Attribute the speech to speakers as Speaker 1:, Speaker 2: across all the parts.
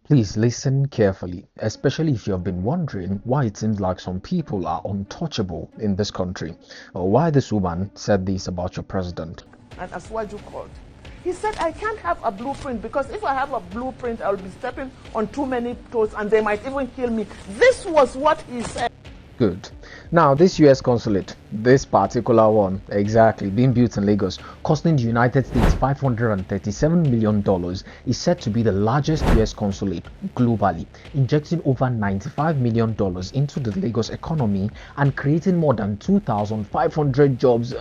Speaker 1: Please listen carefully, especially if you have been wondering why it seems like some people are untouchable in this country, or why this woman said this about your president.
Speaker 2: And as Waju called, he said, I can't have a blueprint because if I have a blueprint, I'll be stepping on too many toes and they might even kill me. This was what he said.
Speaker 1: Good. Now, this US consulate, this particular one, exactly, being built in Lagos, costing the United States $537 million, is said to be the largest US consulate globally, injecting over $95 million into the Lagos economy and creating more than 2,500 jobs.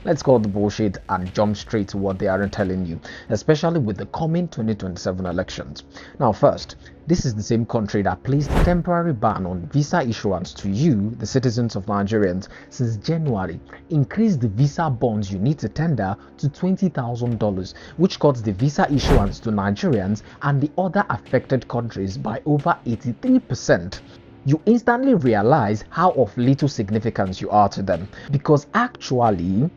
Speaker 1: Let's call the bullshit and jump straight to what they aren't telling you, especially with the coming 2027 elections. Now, first, this is the same country that placed a temporary ban on visa issuance to you, the citizens of Nigerians, since January, increased the visa bonds you need to tender to $20,000, which cuts the visa issuance to Nigerians and the other affected countries by over 83%. You instantly realize how of little significance you are to them, because actually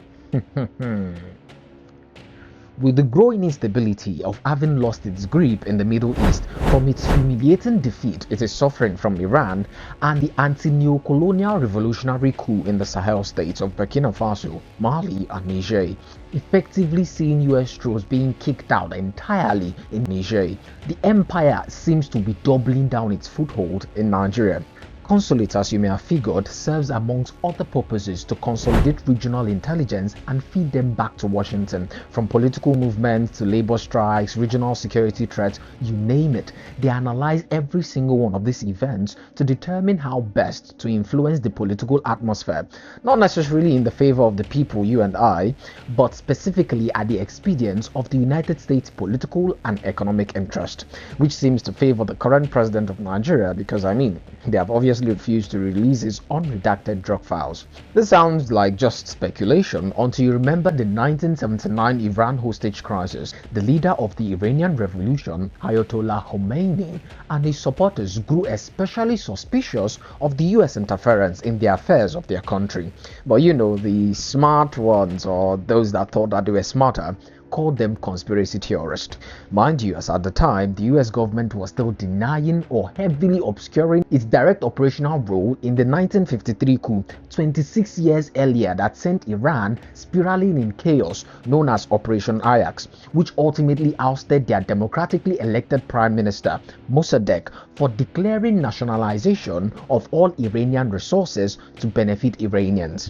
Speaker 1: with the growing instability of having lost its grip in the Middle East from its humiliating defeat it is suffering from Iran and the anti-neo-colonial revolutionary coup in the Sahel states of Burkina Faso, Mali and Niger, effectively seeing US troops being kicked out entirely in Niger, the empire seems to be doubling down its foothold in Nigeria. Consulate, as you may have figured, serves amongst other purposes to consolidate regional intelligence and feed them back to Washington. From political movements to labor strikes, regional security threats, you name it. They analyze every single one of these events to determine how best to influence the political atmosphere. Not necessarily in the favor of the people, you and I, but specifically at the expedience of the United States political and economic interest, which seems to favor the current president of Nigeria because, they have obviously refused to release his unredacted drug files. This sounds like just speculation until you remember the 1979 Iran hostage crisis. The leader of the Iranian revolution, Ayatollah Khomeini, and his supporters grew especially suspicious of the US interference in the affairs of their country. But the smart ones, or those that thought that they were smarter, called them conspiracy theorists. Mind you, as at the time, the US government was still denying or heavily obscuring its direct operational role in the 1953 coup, 26 years earlier, that sent Iran spiraling in chaos known as Operation Ajax, which ultimately ousted their democratically elected Prime Minister, Mossadegh, for declaring nationalization of all Iranian resources to benefit Iranians.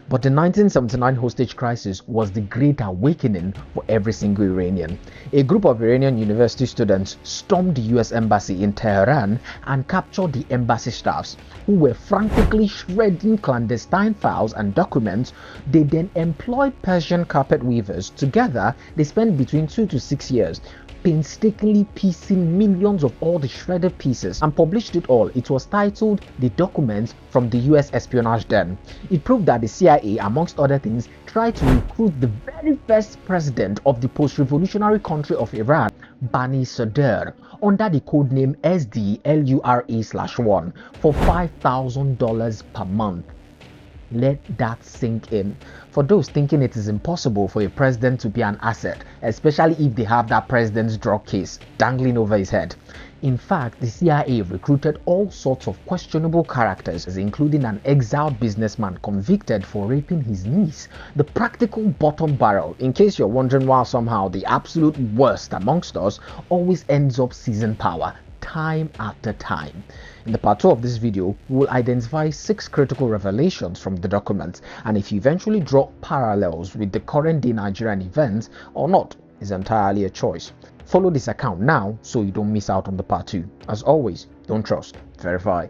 Speaker 1: But the 1979 hostage crisis was the great awakening for every single Iranian. A group of Iranian university students stormed the US embassy in Tehran and captured the embassy staffs, who were frantically shredding clandestine files and documents. They then employed Persian carpet weavers. Together, they spent between 2 to 6 years painstakingly piecing millions of all the shredded pieces and published it all. It was titled The Documents from the US Espionage Den. It proved that the CIA, amongst other things, tried to recruit the very first president of the post-revolutionary country of Iran, Bani Sadr, under the codename SDLURA/1 for $5,000 per month. Let that sink in. For those thinking it is impossible for a president to be an asset, especially if they have that president's drug case dangling over his head. In fact, the CIA recruited all sorts of questionable characters, including an exiled businessman convicted for raping his niece, the practical bottom barrel, in case you're wondering why somehow the absolute worst amongst us always ends up seizing power time after time. In the part 2 of this video, we will identify 6 critical revelations from the documents, and if you eventually draw parallels with the current day Nigerian events or not is entirely a choice. Follow this account now so you don't miss out on the part 2. As always, don't trust, verify.